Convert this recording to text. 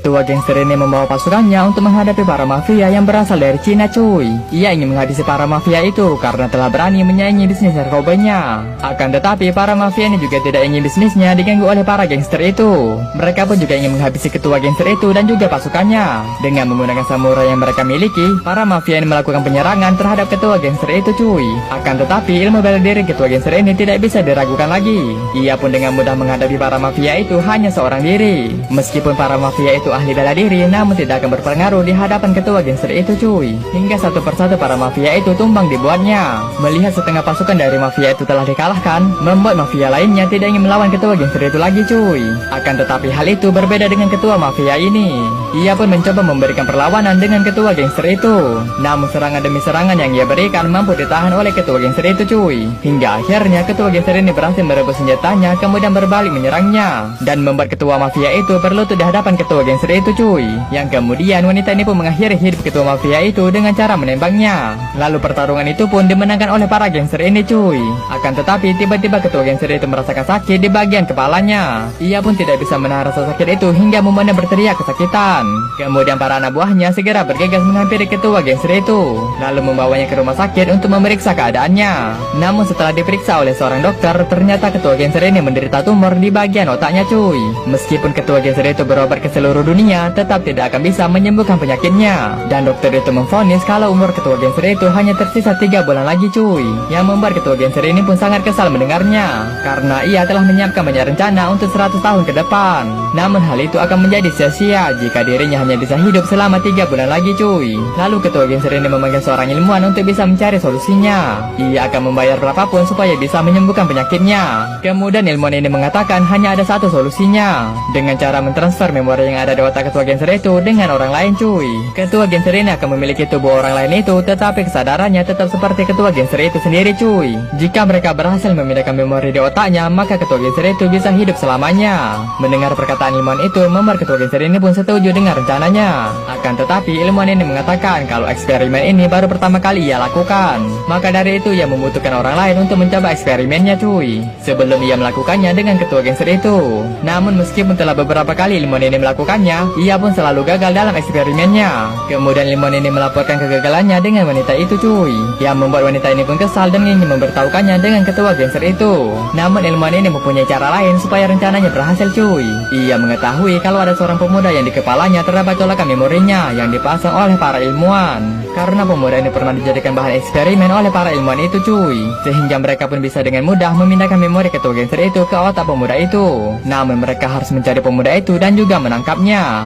Ketua gangster ini membawa pasukannya untuk menghadapi para mafia yang berasal dari Cina cuy. Ia ingin menghabisi para mafia itu karena telah berani menyaingi bisnis narkobanya. Akan tetapi para mafia ini juga tidak ingin bisnisnya diganggu oleh para gangster itu. Mereka pun juga ingin menghabisi ketua gangster itu dan juga pasukannya. Dengan menggunakan samurai yang mereka miliki, para mafia ini melakukan penyerangan terhadap ketua gangster itu cuy. Akan tetapi ilmu bela diri ketua gangster ini tidak bisa diragukan lagi. Ia pun dengan mudah menghadapi para mafia itu hanya seorang diri. Meskipun para mafia itu ahli bela diri, namun tidak akan berpengaruh di hadapan ketua gangster itu cuy. Hingga satu persatu para mafia itu tumbang dibuatnya. Melihat setengah pasukan dari mafia itu telah dikalahkan, membuat mafia lainnya tidak ingin melawan ketua gangster itu lagi cuy. Akan tetapi hal itu berbeda dengan ketua mafia ini. Ia pun mencoba memberikan perlawanan dengan ketua gangster itu. Namun serangan demi serangan yang ia berikan mampu ditahan oleh ketua gangster itu cuy. Hingga akhirnya ketua gangster ini berhasil merebut senjatanya kemudian berbalik menyerangnya. Dan membuat ketua mafia itu berlutut di hadapan ketua gangster itu cuy. Yang kemudian wanita ini pun mengakhiri hidup ketua mafia itu dengan cara menembaknya. Lalu pertarungan itu pun dimenangkan oleh para gangster ini cuy. Akan tetapi tiba-tiba ketua gangster itu merasakan sakit di bagian kepalanya. Ia pun tidak bisa menahan rasa sakit itu hingga membuatnya berteriak kesakitan. Kemudian para anak buahnya segera bergegas menghampiri ketua gangster itu, lalu membawanya ke rumah sakit untuk memeriksa keadaannya. Namun setelah diperiksa oleh seorang dokter, ternyata ketua gangster ini menderita tumor di bagian otaknya cuy. Meskipun ketua gangster itu berobat ke seluruh dunia, tetap tidak akan bisa menyembuhkan penyakitnya. Dan dokter itu memvonis kalau umur ketua gangster itu hanya tersisa 3 bulan lagi cuy. Yang membuat ketua gangster ini pun sangat kesal mendengarnya, karena ia telah menyiapkan banyak rencana untuk 100 tahun ke depan. Namun hal itu akan menjadi sia-sia jika dirinya hanya bisa hidup selama 3 bulan lagi cuy. Lalu ketua gangster ini memanggil seorang ilmuwan untuk bisa mencari solusinya. Ia akan membayar berapapun supaya bisa menyembuhkan penyakitnya. Kemudian ilmuwan ini mengatakan hanya ada satu solusinya, dengan cara mentransfer memori yang ada di otak ketua gangster itu dengan orang lain cuy. Ketua gangster ini akan memiliki tubuh orang lain itu, tetapi kesadarannya tetap seperti ketua gangster itu sendiri cuy. Jika mereka berhasil memindahkan memori di otaknya, maka ketua gangster itu bisa hidup selamanya. Mendengar perkataan ilmuwan itu, member ketua gangster ini pun setuju dengan rencananya. Akan tetapi ilmuwan ini mengatakan kalau eksperimen ini baru pertama kali ia lakukan. Maka dari itu ia membutuhkan orang lain untuk mencoba eksperimennya cuy, sebelum ia melakukannya dengan ketua gangster itu. Namun meskipun telah beberapa kali ilmuwan ini melakukannya, ia pun selalu gagal dalam eksperimennya. Kemudian ilmuwan ini melaporkan kegagalannya dengan wanita itu cuy, yang membuat wanita ini pun kesal dan ingin memberitahukannya dengan ketua gangster itu. Namun ilmuwan ini mempunyai cara lain supaya rencananya berhasil cuy. Ia mengetahui kalau ada seorang pemuda yang di kepalanya terdapat colokan memorinya yang dipasang oleh para ilmuwan. Karena pemuda ini pernah dijadikan bahan eksperimen oleh para ilmuwan itu cuy, sehingga mereka pun bisa dengan mudah memindahkan memori ketua gangster itu ke otak pemuda itu. Namun mereka harus mencari pemuda itu dan juga menangkapnya.